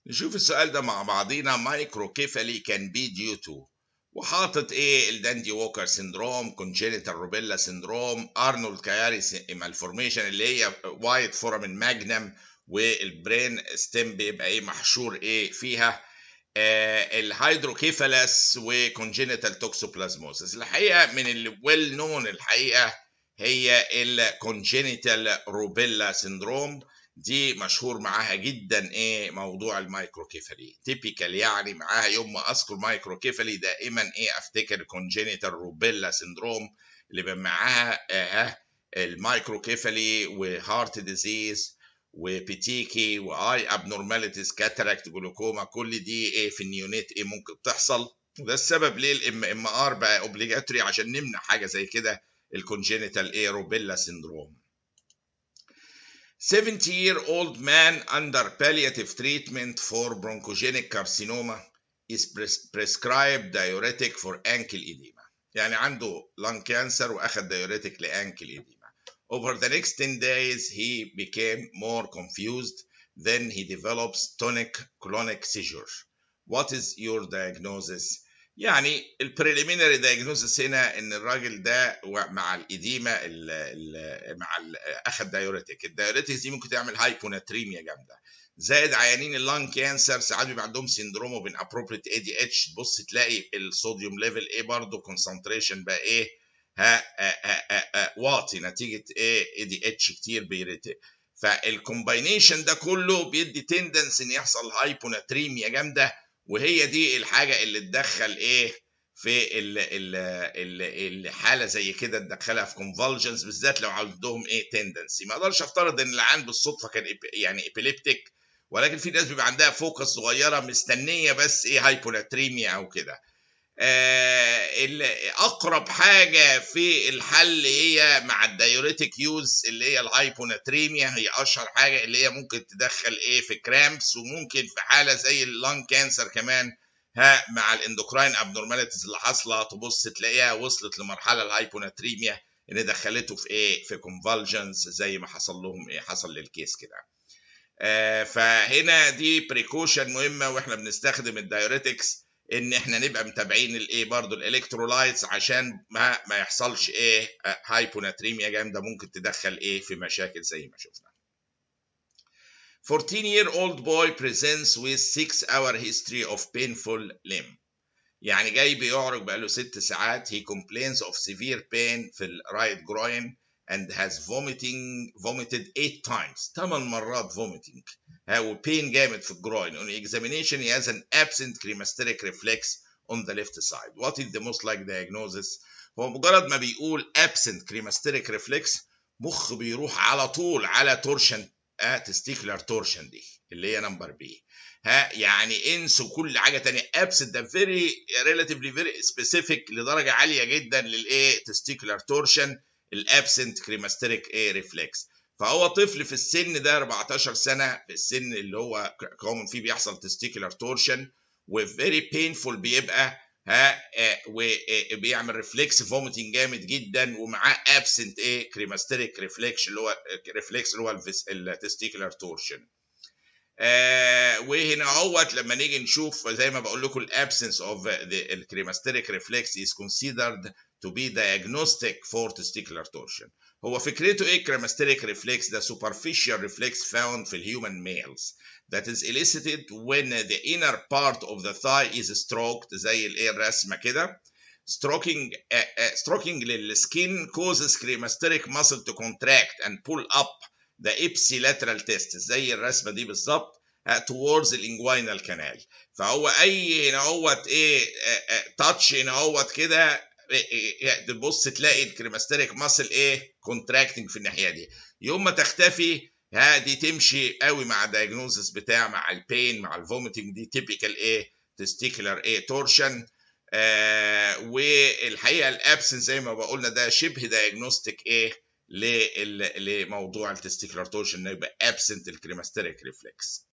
نشوف السؤال ده مع بعضينا. مايكروكيفالي كان بي ديو تو، وحاطط ايه؟ الداندي ووكر سيندروم، كونجينيتال روبيلا سيندروم، ارنولد كياري مالفورميشن اللي هي وايت فورامين ماجنم، والبرين ستيم بيبقى ايه محشور ايه فيها، الهيدروكيفالس وكونجينيتال توكسوبلازموسيس. الحقيقه من الويل نون الحقيقه هي الكونجينيتال روبيلا سيندروم، دي مشهور معاها جدا ايه موضوع المايكروكيفالي تيبيكال، يعني معاها يوم ما اذكر مايكروكيفالي دائما ايه افتكر كونجينيتال روبيلا سيندروم اللي بقى معاها المايكروكيفالي وهارت ديزيز وبيتيكي واي ابنورماليتيز كاتاراكت جلوكوما، كل دي ايه في النيونيت ايه ممكن تحصل. وده السبب ليه الام ام ار بقى اوبليجاتوري عشان نمنع حاجه زي كده الكونجينيتال ايه روبيلا سيندروم. 70-year-old man under palliative treatment for bronchogenic carcinoma is prescribed diuretic for ankle edema. يعني عنده lung cancer واخد diuretic لانكل edema. Over the next 10 days he became more confused. Then he develops tonic clonic seizure. What is your diagnosis? يعني البريليمينري دايجنوزس هنا ان الراجل ده مع الاديمه اخذ دايوريتك. الدايوريتكس دي ممكن تعمل هايبوناتريميا جامده، زائد عيانين اللانج كانسر ساعات بيبقى عندهم سيندروم اوف ابروبريت اي دي اتش، تبص تلاقي الصوديوم ليفل ايه برضه كونسنتريشن بقى ايه واطي نتيجه ايه اي دي اتش كتير بيريتي. فالكومباينيشن ده كله بيدي تندنس ان يحصل هايبوناتريميا جامده، وهي دي الحاجه اللي تدخل ايه في الحاله زي كده، تدخلها في كونفولجنز، بالذات لو عندهم ايه تندنسي. ما اقدرش افترض ان العيان بالصدفه كان يعني ابيليبتيك، ولكن في ناس بيبقى عندها فوكس صغيره مستنيه بس ايه هايبوناتريميا او كده. اقرب حاجه في الحل هي مع الدايوريتك يوز اللي هي الهايبوناتريميا، هي اشهر حاجه اللي هي ممكن تدخل ايه في كرامبس، وممكن في حاله زي اللانج كانسر كمان مع الاندوكراين ابنورماليتيز اللي حاصله تبص تلاقيها وصلت لمرحله الهايبوناتريميا ان دخلته في ايه في كونفالجنس زي ما حصل لهم ايه حصل للكيس كده. فهنا دي بريكوشن مهمه واحنا بنستخدم الدايوريتكس، ان احنا نبقى متابعين الايه برضو الالكترولايتس عشان ما يحصلش ايه هايبوناتريميا جامده ممكن تدخل ايه في مشاكل زي ما شفنا. 14-year-old boy presents with 6-hour history of painful limb. يعني جاي بيعرج بقاله 6 ساعات. he complains of severe pain في الرايت groin and has vomited 8 times. 8 مرات vomiting وبين جامد في الجروين. on examination he has an absent cremasteric reflex on the left side. What is the most likely diagnosis? هو مجرد ما بيقول absent cremasteric reflex مخ بيروح على طول على تورشن testicular torsion دي اللي هي نمبر بي. يعني انسوا كل حاجه تانية. absent ده very relatively very specific لدرجه عاليه جدا للايه testicular torsion الابسنت كريماستريك ايه ريفلكس. فهو طفل في السن ده 14 سنه، في السن اللي هو كومن فيه بيحصل تستيكولار تورشن وفيري بينفول بيبقى وبيعمل ريفلكس فوميتنج جامد جدا، ومعاه ابسنت ايه كريماستريك ريفلكس اللي هو التستيكولار تورشن. وهنا اهوت لما نيجي نشوف زي ما بقول لكم الابسنس اوف الكريماستريك ريفلكس is considered to be diagnostic for testicular torsion. هو فكرته ايه كريماستريك ريفلكس ده؟ superficial reflex found في الهيومن males that is elicited when the inner part of the thigh is stroked زي الايه الرسمه كده. stroking للسكين causes cremasteric muscle to contract and pull up the ipsilateral testis زي الرسمه دي بالظبط towards الانجوينال كانال. فهو اي هنا اهوت ايه تاتش هنا اهوت كده تبص تلاقي الكريماستريك ماسل ايه كونتراكتنج في الناحيه دي. يوم ما تختفي دي تمشي قوي مع الدايجنوزس بتاع مع البين مع الفوميتنج، دي تيبيكال ايه تستيكولار ايه تورشن. والحقيقه الابسنس زي ما بقولنا ده شبه دايجنوستيك ايه لموضوع التستيكولار تورشن انه يبقى ابسنت الكريماستريك ريفلكس.